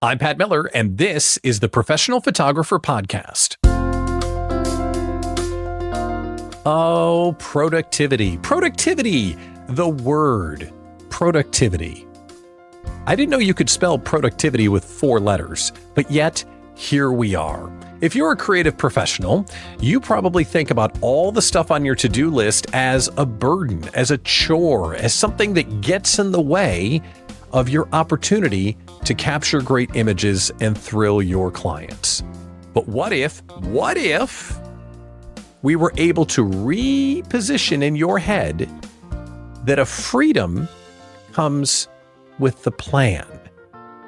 I'm Pat Miller, and this is the Professional Photographer Podcast. Oh, productivity. Productivity. The word productivity. I didn't know you could spell productivity with 4 letters, but yet here we are. If you're a creative professional, you probably think about all the stuff on your to-do list as a burden, as a chore, as something that gets in the way of your opportunity to capture great images and thrill your clients. But what if we were able to reposition in your head that a freedom comes with the plan?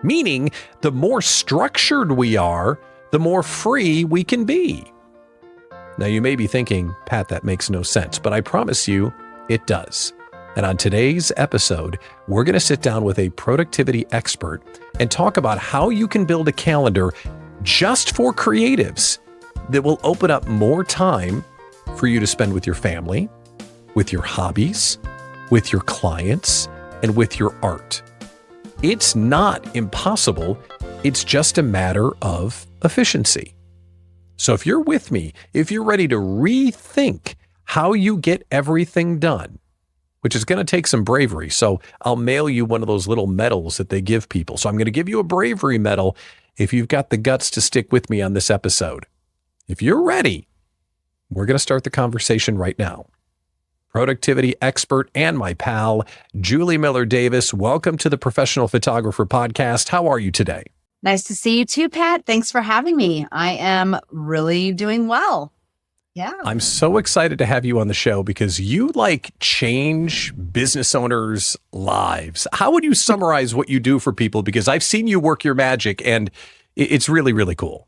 Meaning, the more structured we are, the more free we can be. Now, you may be thinking, Pat, that makes no sense, but I promise you it does. And on today's episode, we're going to sit down with a productivity expert and talk about how you can build a calendar just for creatives that will open up more time for you to spend with your family, with your hobbies, with your clients, and with your art. It's not impossible. It's just a matter of efficiency. So if you're with me, if you're ready to rethink how you get everything done, which is going to take some bravery. So I'll mail you one of those little medals that they give people. So I'm going to give you a bravery medal if you've got the guts to stick with me on this episode. If you're ready, we're going to start the conversation right now. Productivity expert and my pal, Julie Miller Davis. Welcome to the Professional Photographer Podcast. How are you today? Nice to see you too, Pat. Thanks for having me. I am really doing well. Yeah. I'm so excited to have you on the show because you change business owners' lives. How would you summarize what you do for people? Because I've seen you work your magic and it's really, really cool.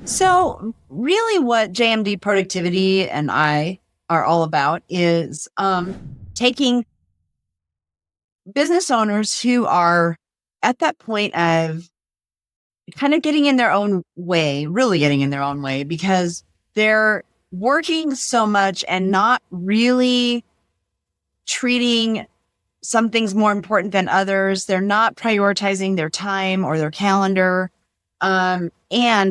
So really what JMD Productivity and I are all about is taking business owners who are at that point of kind of getting in their own way, really getting in their own way, because they're working so much and not really treating some things more important than others. They're not prioritizing their time or their calendar. And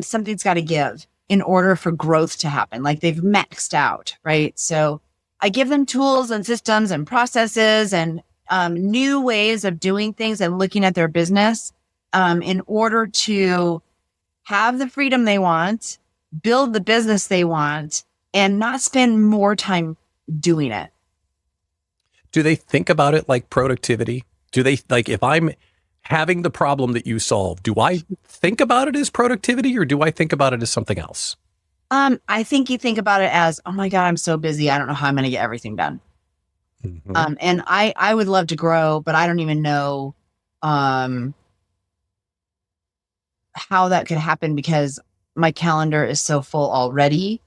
something's got to give in order for growth to happen. Like they've maxed out, right? So I give them tools and systems and processes and new ways of doing things and looking at their business in order to have the freedom they want, build the business they want, and not spend more time doing it. Do they think about it like productivity? Do they, if I'm having the problem that you solve, do I think about it as productivity or do I think about it as something else? I think you think about it as, oh my God, I'm so busy. I don't know how I'm going to get everything done. Mm-hmm. And I would love to grow, but I don't even know how that could happen because my calendar is so full already.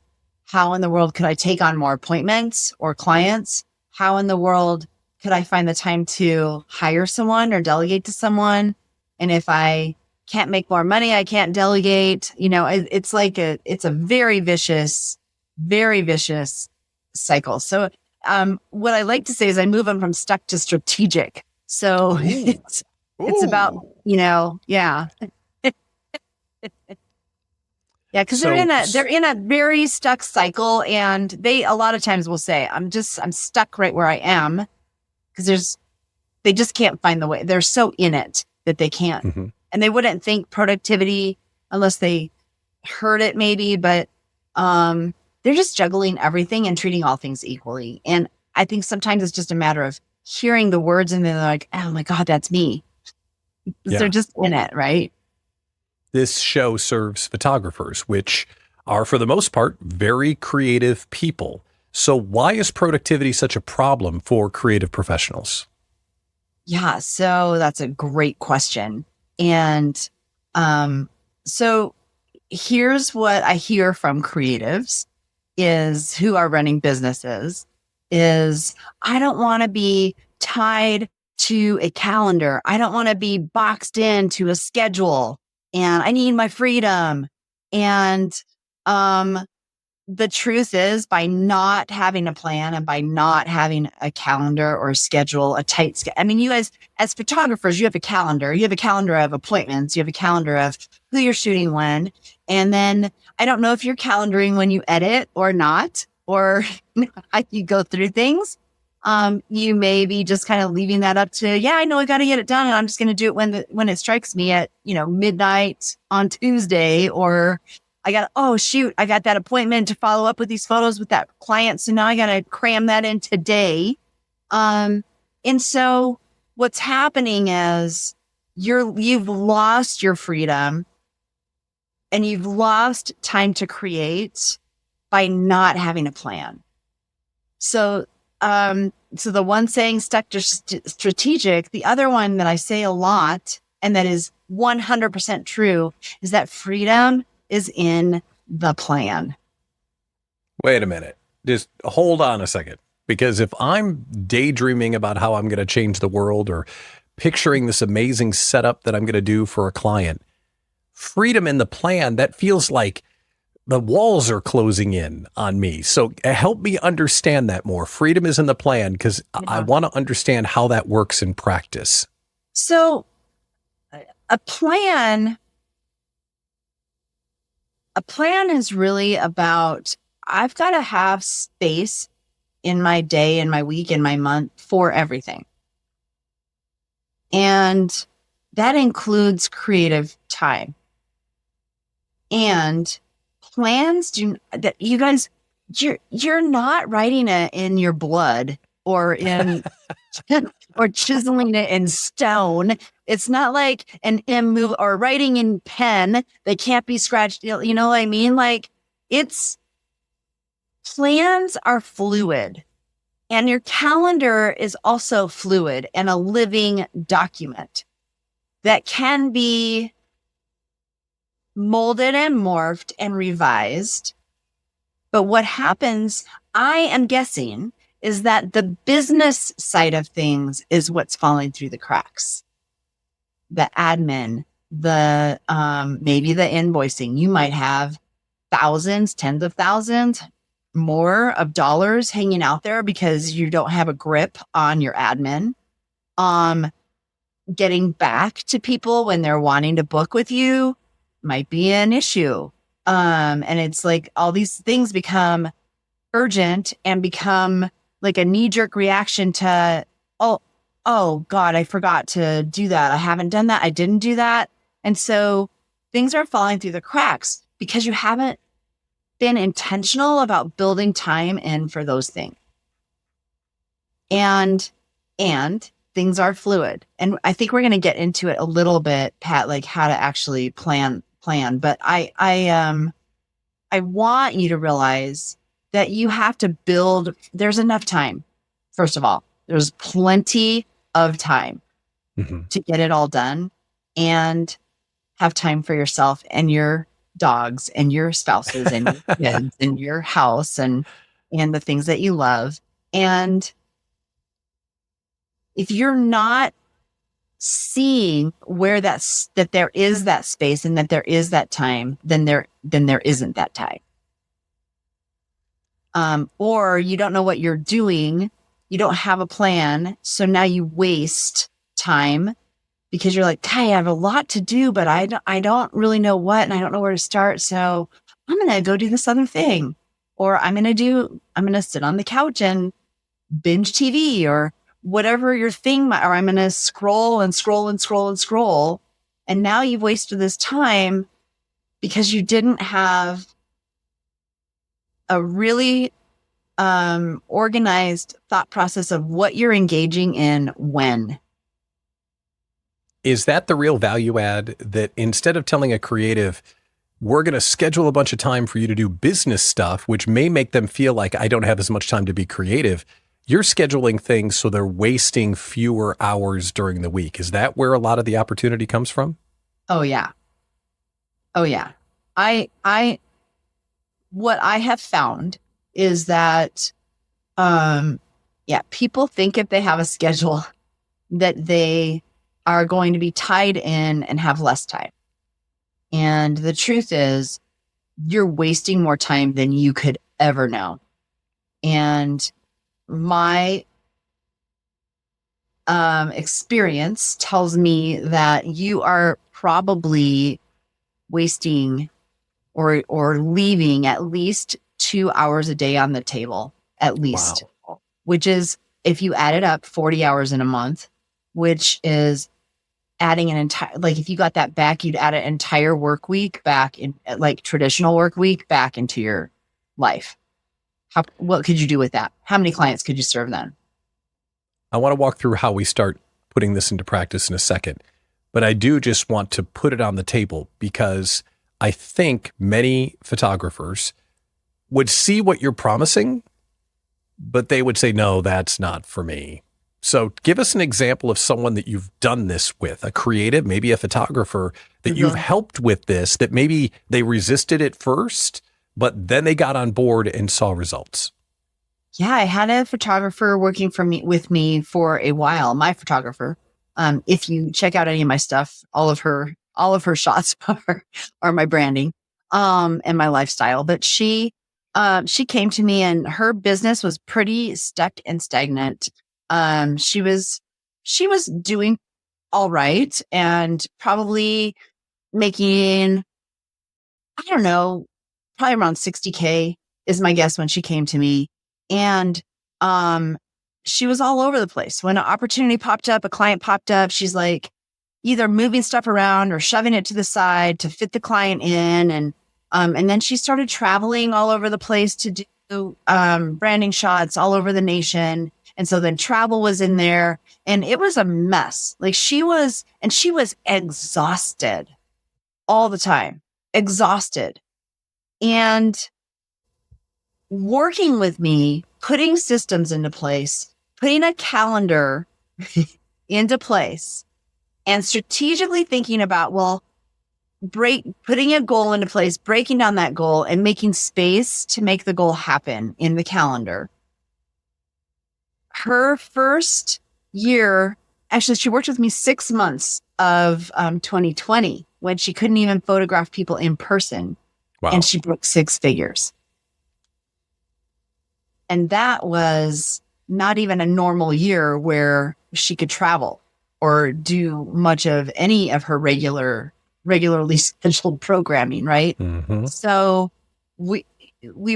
How in the world could I take on more appointments or clients? How in the world could I find the time to hire someone or delegate to someone? And if I can't make more money, I can't delegate. It's a very vicious cycle. So what I like to say is I move them from stuck to strategic. So it's about, yeah. Yeah, because they're in a very stuck cycle, and they a lot of times will say, "I'm stuck right where I am," because they just can't find the way. They're so in it that they can't, and they wouldn't think productivity unless they heard it, maybe. But they're just juggling everything and treating all things equally. And I think sometimes it's just a matter of hearing the words, and then they're like, "Oh my God, that's me." Yeah. They're just in it, right? This show serves photographers, which are, for the most part, very creative people. So why is productivity such a problem for creative professionals? Yeah, so that's a great question. And so here's what I hear from creatives is who are running businesses is I don't want to be tied to a calendar. I don't want to be boxed into a schedule. And I need my freedom. And the truth is, by not having a plan and by not having a calendar or a schedule, a tight schedule. I mean, you guys, as photographers, you have a calendar. You have a calendar of appointments. You have a calendar of who you're shooting when. And then I don't know if you're calendaring when you edit or not, or you go through things. You may be just kind of leaving that up to, I know I got to get it done, and I'm just going to do it when it strikes me at, midnight on Tuesday, or I got that appointment to follow up with these photos with that client. So now I got to cram that in today. And so what's happening is you've lost your freedom and you've lost time to create by not having a plan. So the one saying stuck to strategic, the other one that I say a lot and that is 100% true is that freedom is in the plan. Wait a minute. Just hold on a second. Because if I'm daydreaming about how I'm going to change the world or picturing this amazing setup that I'm going to do for a client, freedom in the plan, that feels like the walls are closing in on me. So help me understand that more. Freedom is in the plan, because I want to understand how that works in practice. So a plan is really about, I've got to have space in my day, in my week, in my month for everything. And that includes creative time. And plans that you guys, you're not writing it in your blood or in or chiseling it in stone. It's not like an M move or writing in pen that can't be scratched. You know what I mean? Like, plans are fluid, and your calendar is also fluid and a living document that can be molded and morphed and revised. But what happens, I am guessing, is that the business side of things is what's falling through the cracks. The admin, the maybe the invoicing. You might have thousands, tens of thousands more of dollars hanging out there because you don't have a grip on your admin. Getting back to people when they're wanting to book with you might be an issue. And it's like all these things become urgent and become like a knee-jerk reaction to, oh God, I forgot to do that. I haven't done that. I didn't do that. And so things are falling through the cracks because you haven't been intentional about building time in for those things. And things are fluid. And I think we're going to get into it a little bit, Pat, like how to actually plan. But I want you to realize that you have to build, there's enough time. First of all, there's plenty of time to get it all done and have time for yourself and your dogs and your spouses and your kids and your house and the things that you love. And if you're not seeing where that there is that space and that there is that time, then there isn't that time. Or you don't know what you're doing. You don't have a plan. So now you waste time because you're like, hey, I have a lot to do, but I don't really know what, and I don't know where to start. So I'm going to go do this other thing, or I'm going to sit on the couch and binge TV or whatever your thing, or I'm going to scroll and scroll and scroll and scroll. And now you've wasted this time because you didn't have a really organized thought process of what you're engaging in when. Is that the real value add, that instead of telling a creative, we're going to schedule a bunch of time for you to do business stuff, which may make them feel like I don't have as much time to be creative, you're scheduling things so they're wasting fewer hours during the week? Is that where a lot of the opportunity comes from? Oh yeah. What I have found is that, people think if they have a schedule that they are going to be tied in and have less time. And the truth is you're wasting more time than you could ever know. And my experience tells me that you are probably wasting or leaving at least 2 hours a day on the table, at least, which is, if you add it up, 40 hours in a month, which is adding an entire, like if you got that back, you'd add an entire work week back in, like traditional work week, back into your life. What could you do with that? How many clients could you serve then? I want to walk through how we start putting this into practice in a second, but I do just want to put it on the table because I think many photographers would see what you're promising, but they would say, no, that's not for me. So give us an example of someone that you've done this with, a creative, maybe a photographer that you've helped with this, that maybe they resisted at first, but then they got on board and saw results. Yeah, I had a photographer working with me for a while. My photographer. If you check out any of my stuff, all of her shots are my branding, and my lifestyle. But she came to me, and her business was pretty stuck and stagnant. She was doing all right and probably making, I don't know, probably around 60K is my guess when she came to me. And she was all over the place. When an opportunity popped up, a client popped up, she's like either moving stuff around or shoving it to the side to fit the client in. And then she started traveling all over the place to do branding shots all over the nation. And so then travel was in there, and it was a mess. Like she was exhausted all the time, exhausted. And working with me, putting systems into place, putting a calendar into place, and strategically thinking about, putting a goal into place, breaking down that goal, and making space to make the goal happen in the calendar. Her first year, actually, she worked with me 6 months of 2020 when she couldn't even photograph people in person. Wow. And she broke 6 figures. And that was not even a normal year where she could travel or do much of any of her regularly scheduled programming, right? Mm-hmm. So we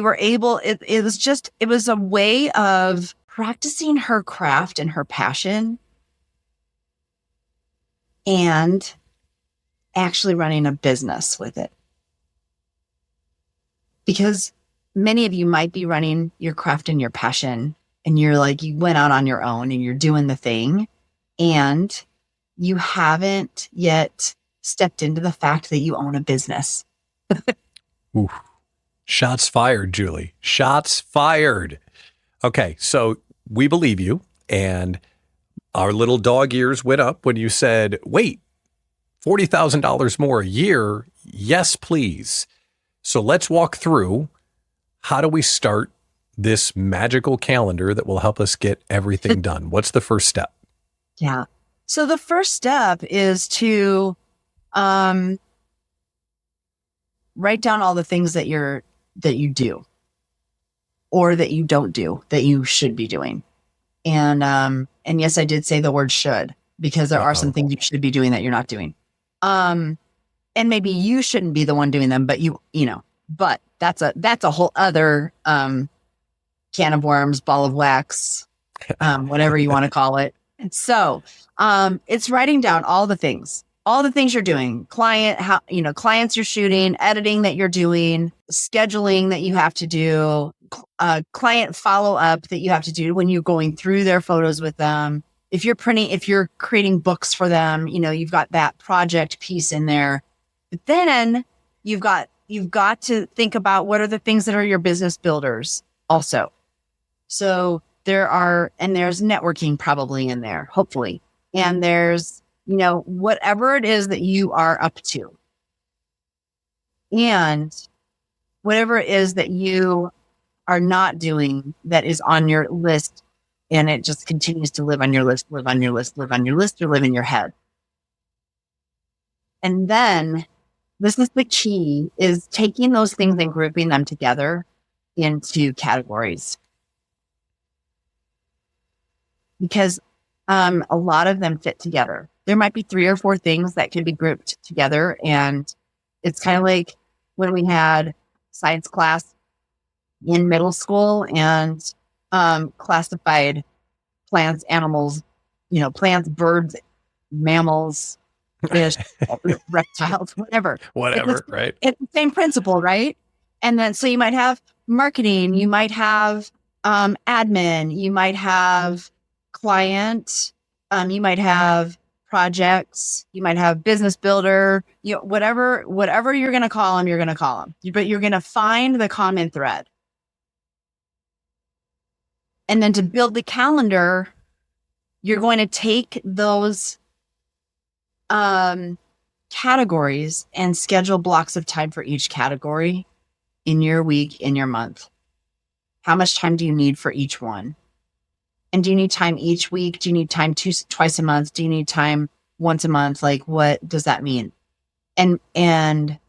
were able, it was a way of practicing her craft and her passion and actually running a business with it. Because many of you might be running your craft and your passion, and you went out on your own and you're doing the thing, and you haven't yet stepped into the fact that you own a business. Ooh. Shots fired, Julie. Shots fired. Okay, so we believe you, and our little dog ears went up when you said, wait, $40,000 more a year? Yes, please. So let's walk through, how do we start this magical calendar that will help us get everything done? What's the first step? Yeah. So the first step is to write down all the things that you do or that you don't do that you should be doing. And yes, I did say the word should, because there are some things you should be doing that you're not doing. And maybe you shouldn't be the one doing them, but but that's a whole other can of worms, ball of wax, whatever you want to call it. So it's writing down all the things you're doing, clients you're shooting, editing that you're doing, scheduling that you have to do, client follow-up that you have to do when you're going through their photos with them. If you're creating books for them, you've got that project piece in there. But then you've got to think about what are the things that are your business builders also. So there's networking probably in there, hopefully. And there's, whatever it is that you are up to. And whatever it is that you are not doing that is on your list, and it just continues to live on your list, or live in your head. And then this is the key, is taking those things and grouping them together into categories. Because a lot of them fit together. There might be 3 or 4 things that could be grouped together. And it's kind of like when we had science class in middle school and classified plants, animals, plants, birds, mammals, fish, reptiles, whatever. Right? It's the same principle, right? And then, so you might have marketing, you might have admin, you might have client, you might have projects, you might have business builder, whatever you're going to call them, you're going to call them. But you're going to find the common thread. And then to build the calendar, you're going to take those categories and schedule blocks of time for each category in your week, in your month. How much time do you need for each one? And do you need time each week? Do you need time twice a month? Do you need time once a month? Like, what does that mean? And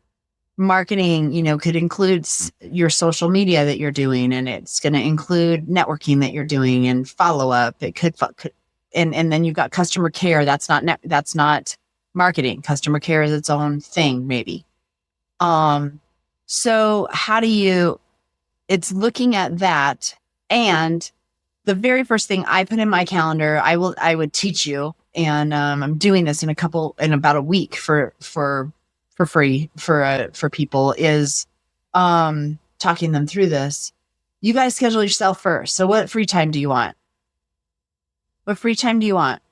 marketing, could include your social media that you're doing, and it's going to include networking that you're doing and follow up. It could and then you've got customer care. That's not marketing. Customer care is its own thing, maybe. So how do you, it's looking at that. And the very first thing I put in my calendar, I would teach you. And, I'm doing this in about a week for free for people, is, talking them through this. You guys schedule yourself first. So what free time do you want? What free time do you want?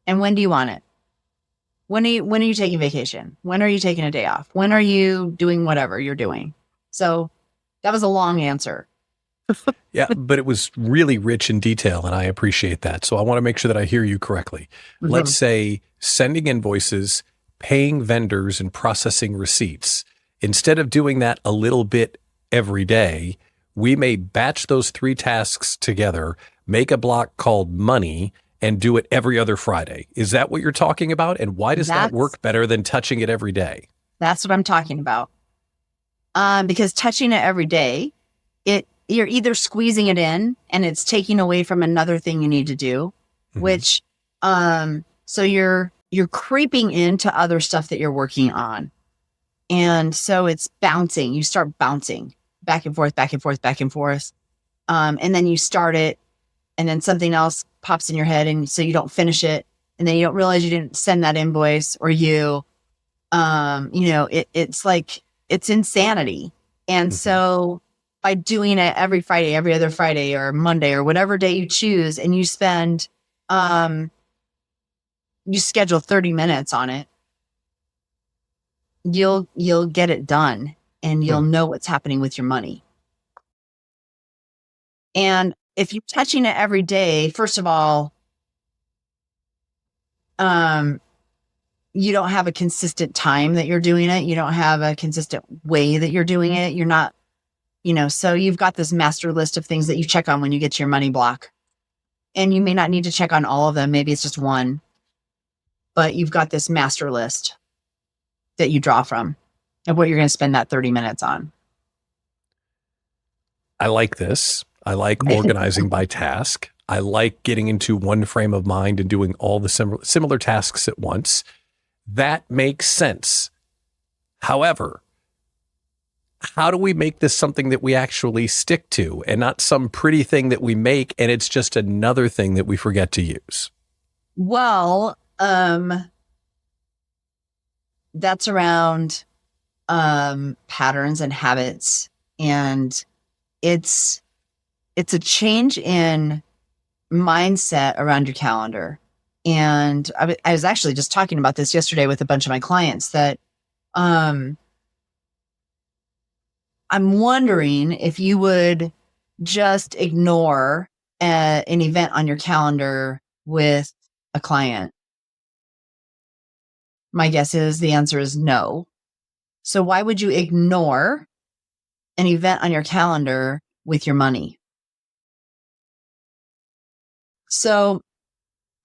And when do you want it? When are you taking vacation? When are you taking a day off? When are you doing whatever you're doing? So that was a long answer. Yeah, but it was really rich in detail, and I appreciate that. So I want to make sure that I hear you correctly. Mm-hmm. Let's say sending invoices, paying vendors, and processing receipts. Instead of doing that a little bit every day, we may batch those 3 tasks together, make a block called money, and do it every other Friday. Is that what you're talking about? And why does that work better than touching it every day? That's what I'm talking about. Because touching it every day, you're either squeezing it in and it's taking away from another thing you need to do, mm-hmm. which, so you're creeping into other stuff that you're working on. And so it's bouncing. You start bouncing back and forth, back and forth, back and forth. And then you start it, and then something else pops in your head, and so you don't finish it. And then you don't realize you didn't send that invoice, or it's like, it's insanity. And mm-hmm. so by doing it every Friday, every other Friday, or Monday, or whatever day you choose, and you spend, you schedule 30 minutes on it, you'll get it done, and you'll know what's happening with your money. And if you're touching it every day, first of all, you don't have a consistent time that you're doing it. You don't have a consistent way that you're doing it. You're not, so you've got this master list of things that you check on when you get to your money block. And you may not need to check on all of them. Maybe it's just one, but you've got this master list that you draw from of what you're going to spend that 30 minutes on. I like this. I like organizing by task. I like getting into one frame of mind and doing all the similar tasks at once. That makes sense. However, how do we make this something that we actually stick to, and not some pretty thing that we make and it's just another thing that we forget to use? Well, that's around patterns and habits, and it's a change in mindset around your calendar. And I was actually just talking about this yesterday with a bunch of my clients, that I'm wondering if you would just ignore an event on your calendar with a client. My guess is the answer is no. So why would you ignore an event on your calendar with your money? So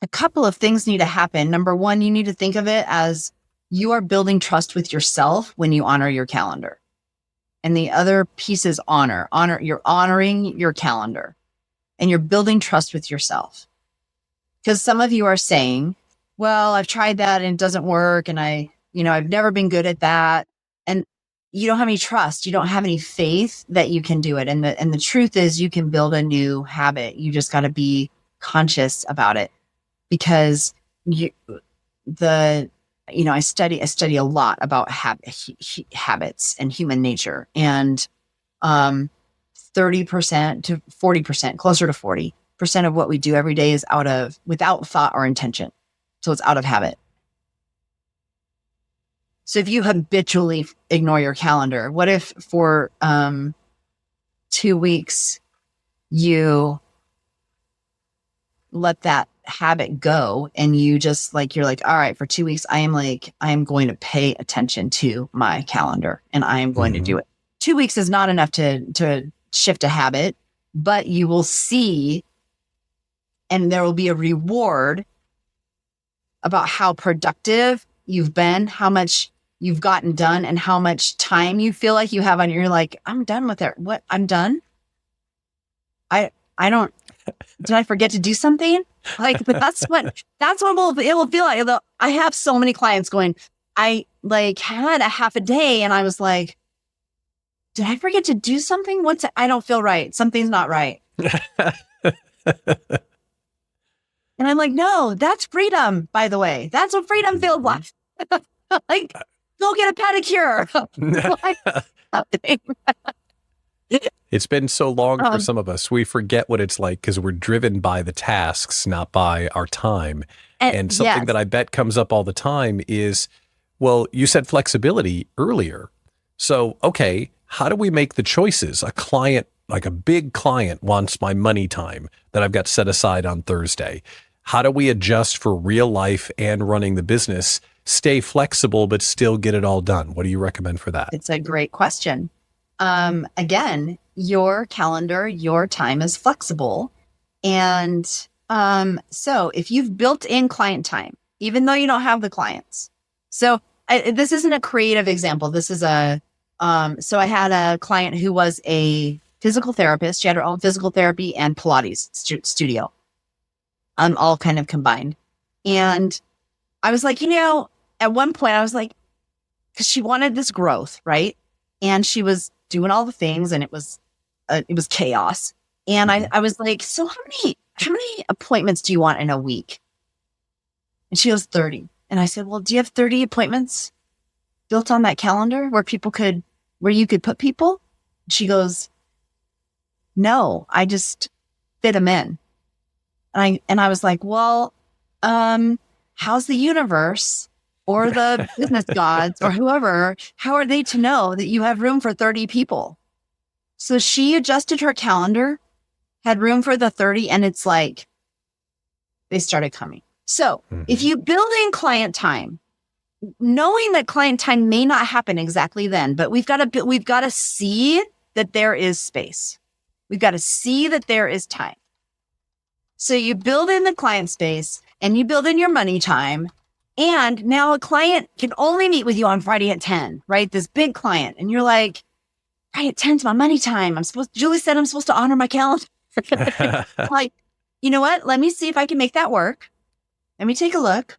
a couple of things need to happen. Number one, you need to think of it as you are building trust with yourself when you honor your calendar. And the other piece is honor. You're honoring your calendar and you're building trust with yourself. Because some of you are saying, well, I've tried that and it doesn't work. And I've never been good at that. And you don't have any trust. You don't have any faith that you can do it. And the truth is you can build a new habit. You just got to be conscious about it, because I study a lot about habits and human nature, and 30% to 40%, closer to 40% of what we do every day is without thought or intention. So it's out of habit. So if you habitually ignore your calendar, what if for 2 weeks you let that habit go and you just you're like, all right, for 2 weeks, I am going to pay attention to my calendar and I am going to do it. 2 weeks is not enough to shift a habit, but you will see, and there will be a reward about how productive you've been, how much you've gotten done, and how much time you feel like you have on. You're like, I'm done with it. What? I'm done. I don't. Did I forget to do something? But that's what it will feel like. I have so many clients going, I had a half a day and I was like, did I forget to do something? I don't feel right. Something's not right. And I'm like, no, that's freedom, by the way. That's what freedom feels like. Go get a pedicure. It's been so long for some of us, we forget what it's like because we're driven by the tasks, not by our time. And something that I bet comes up all the time is, well, you said flexibility earlier. So, okay, how do we make the choices? A client, like a big client, wants my money time that I've got set aside on Thursday. How do we adjust for real life and running the business, stay flexible, but still get it all done? What do you recommend for that? It's a great question. Again, your calendar, your time is flexible. And so if you've built in client time, even though you don't have the clients. So this isn't a creative example. This is so I had a client who was a physical therapist. She had her own physical therapy and Pilates studio, all kind of combined. And I was like, at one point I was like, because she wanted this growth, right? And she was doing all the things and it was chaos. And I was like, so how many appointments do you want in a week? And she goes, 30. And I said, well, do you have 30 appointments built on that calendar where you could put people? She goes, no, I just fit them in. And I was like, well, how's the universe or the business gods or whoever, how are they to know that you have room for 30 people? So she adjusted her calendar, had room for the 30, and it's like they started coming. So if you build in client time, knowing that client time may not happen exactly then, but we've got to see that there is space. We've got to see that there is time. So you build in the client space and you build in your money time. And now a client can only meet with you on Friday at 10, right? This big client. And you're like, Friday at 10 is my money time. Julie said I'm supposed to honor my calendar. Like, you know what? Let me see if I can make that work. Let me take a look.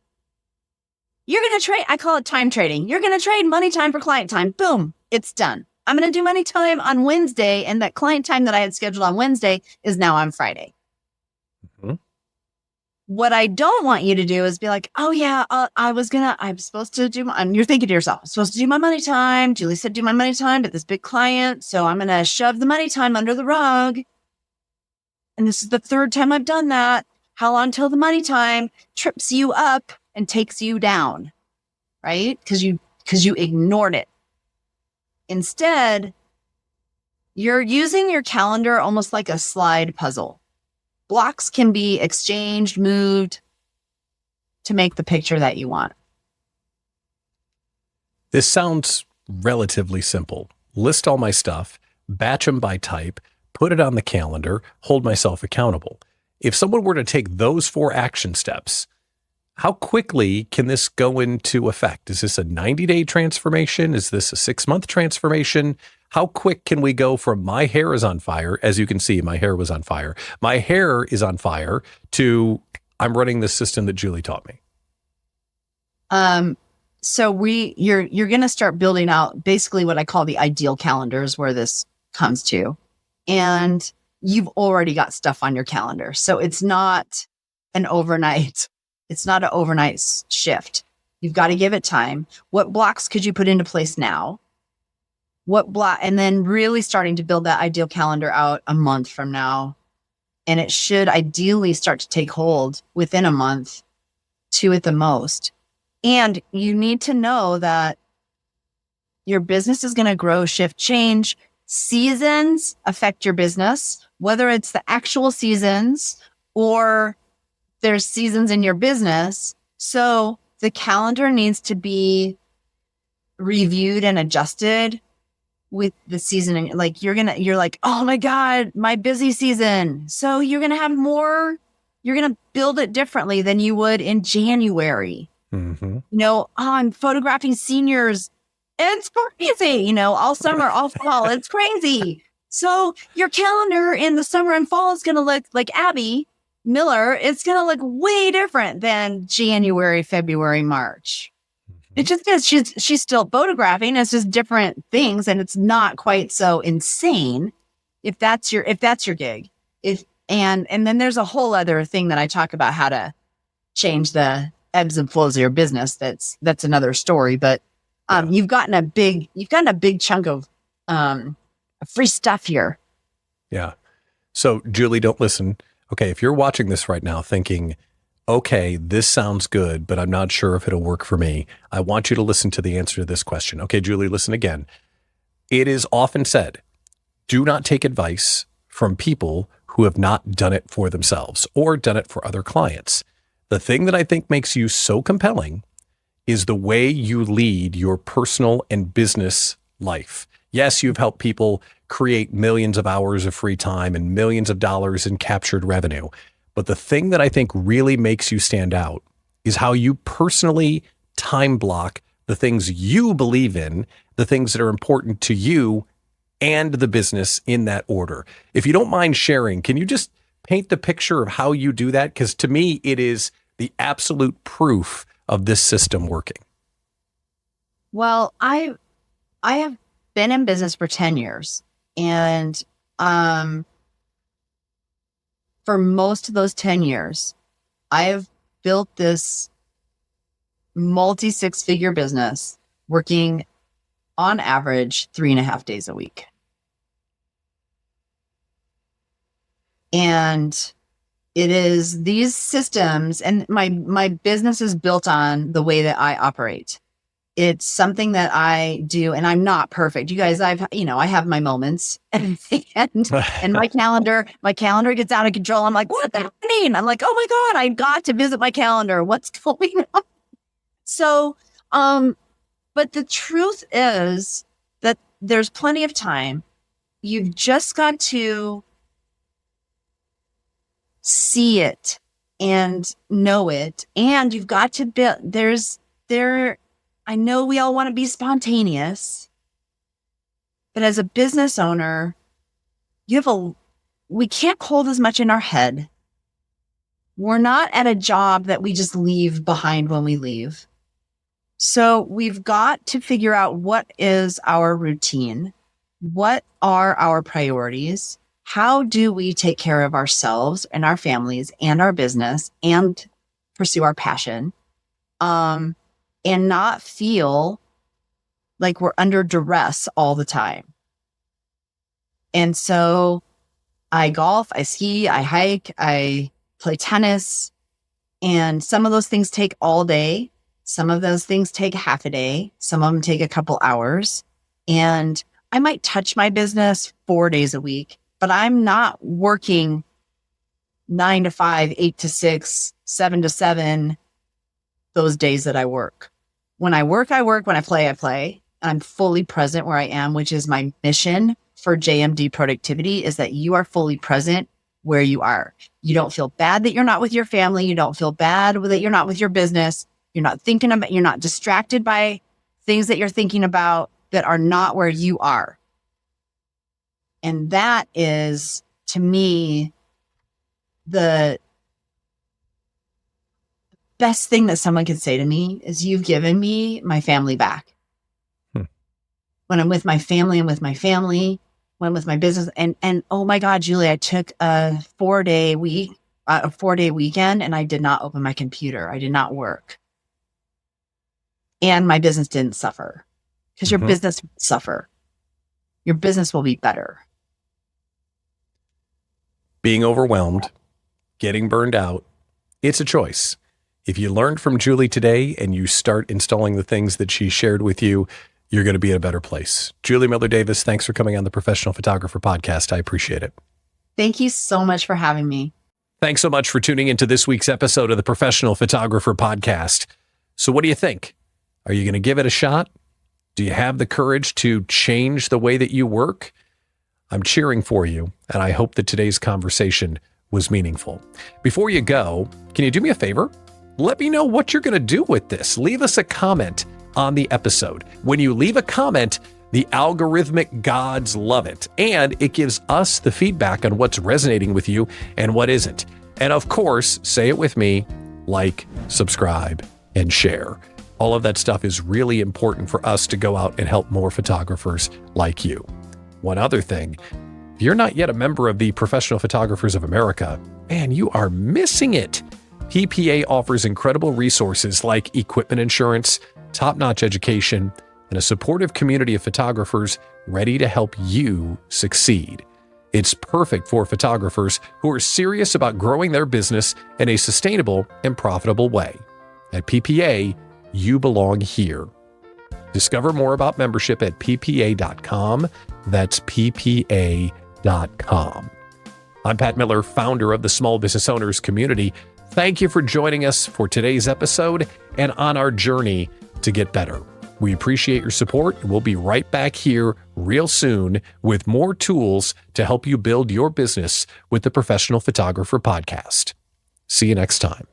You're going to trade. I call it time trading. You're going to trade money time for client time. Boom. It's done. I'm going to do money time on Wednesday. And that client time that I had scheduled on Wednesday is now on Friday. What I don't want you to do is be like, oh yeah, I'm supposed to do you're thinking to yourself, I'm supposed to do my money time. Julie said, do my money time, but this big client. So I'm going to shove the money time under the rug. And this is the third time I've done that. How long till the money time trips you up and takes you down, right? Because you ignored it. Instead, you're using your calendar almost like a slide puzzle. Blocks can be exchanged, moved to make the picture that you want. This sounds relatively simple. List all my stuff, batch them by type, put it on the calendar, hold myself accountable. If someone were to take those 4 action steps, how quickly can this go into effect? Is this a 90-day transformation? Is this a 6-month transformation? How quick can we go from my hair is on fire? As you can see, my hair was on fire. My hair is on fire to I'm running the system that Julie taught me. So you're going to start building out basically what I call the ideal calendars where this comes to, and you've already got stuff on your calendar. So it's not an overnight shift. You've got to give it time. What blocks could you put into place now? And then really starting to build that ideal calendar out a month from now. And it should ideally start to take hold within a month, 2 at the most. And you need to know that your business is going to grow, shift, change. Seasons affect your business, whether it's the actual seasons or there's seasons in your business. So the calendar needs to be reviewed and adjusted with the season. And like, you're like, oh my God, my busy season. So you're going to have more, you're going to build it differently than you would in January. Mm-hmm. I'm photographing seniors. It's crazy, all summer, all fall. It's crazy. So your calendar in the summer and fall is going to look like Abby Miller. It's going to look way different than January, February, March. It just is. She's still photographing. It's just different things, and it's not quite so insane if that's your gig. And then there's a whole other thing that I talk about, how to change the ebbs and flows of your business. That's another story. But you've gotten a big chunk of free stuff here. Yeah. So Julie, don't listen. Okay, if you're watching this right now thinking, okay, this sounds good, but I'm not sure if it'll work for me, I want you to listen to the answer to this question. Okay, Julie, listen again. It is often said, do not take advice from people who have not done it for themselves or done it for other clients. The thing that I think makes you so compelling is the way you lead your personal and business life. Yes, you've helped people create millions of hours of free time and millions of dollars in captured revenue. But the thing that I think really makes you stand out is how you personally time block the things you believe in, the things that are important to you and the business in that order. If you don't mind sharing, can you just paint the picture of how you do that? Because to me, it is the absolute proof of this system working. Well, I have been in business for 10 years. And for most of those 10 years, I have built this multi-6-figure business working on average 3.5 days a week. And it is these systems, and my business is built on the way that I operate. It's something that I do, and I'm not perfect. You guys, I have my moments, and my calendar gets out of control. I'm like, what's happening? I'm like, oh my God, I got to visit my calendar. What's going on? So, but the truth is that there's plenty of time. You've just got to see it and know it, and you've got to build. I know we all want to be spontaneous, but as a business owner, we can't hold as much in our head. We're not at a job that we just leave behind when we leave. So we've got to figure out what is our routine. What are our priorities? How do we take care of ourselves and our families and our business and pursue our passion? And not feel like we're under duress all the time. And so I golf, I ski, I hike, I play tennis, and some of those things take all day. Some of those things take half a day. Some of them take a couple hours. And I might touch my business 4 days a week, but I'm not working 9 to 5, 8 to 6, 7 to 7, those days that I work. When I work, I work. When I play. I'm fully present where I am, which is my mission for JMD productivity, is that you are fully present where you are. You don't feel bad that you're not with your family. You don't feel bad that you're not with your business. You're not distracted by things that you're thinking about that are not where you are. And that is, to me, the best thing that someone could say to me is, you've given me my family back. When I'm with my family, I'm with my family. When I'm with my business, and oh my God, Julie, I took a 4-day weekend, and I did not open my computer. I did not work. And my business didn't suffer, because your business will suffer. Your business will be better. Being overwhelmed, getting burned out, it's a choice. If you learned from Julie today and you start installing the things that she shared with you, you're going to be in a better place. Julie Miller-Davis, thanks for coming on the Professional Photographer Podcast. I appreciate it. Thank you so much for having me. Thanks so much for tuning into this week's episode of the Professional Photographer Podcast. So what do you think? Are you going to give it a shot? Do you have the courage to change the way that you work? I'm cheering for you, and I hope that today's conversation was meaningful. Before you go, can you do me a favor? Let me know what you're going to do with this. Leave us a comment on the episode. When you leave a comment, the algorithmic gods love it, and it gives us the feedback on what's resonating with you and what isn't. And of course, say it with me, like, subscribe, and share. All of that stuff is really important for us to go out and help more photographers like you. One other thing, if you're not yet a member of the Professional Photographers of America, man, you are missing it. PPA offers incredible resources like equipment insurance, top-notch education, and a supportive community of photographers ready to help you succeed. It's perfect for photographers who are serious about growing their business in a sustainable and profitable way. At PPA, you belong here. Discover more about membership at ppa.com. That's ppa.com. I'm Pat Miller, founder of the Small Business Owners Community. Thank you for joining us for today's episode and on our journey to get better. We appreciate your support, and we'll be right back here real soon with more tools to help you build your business with the Professional Photographer Podcast. See you next time.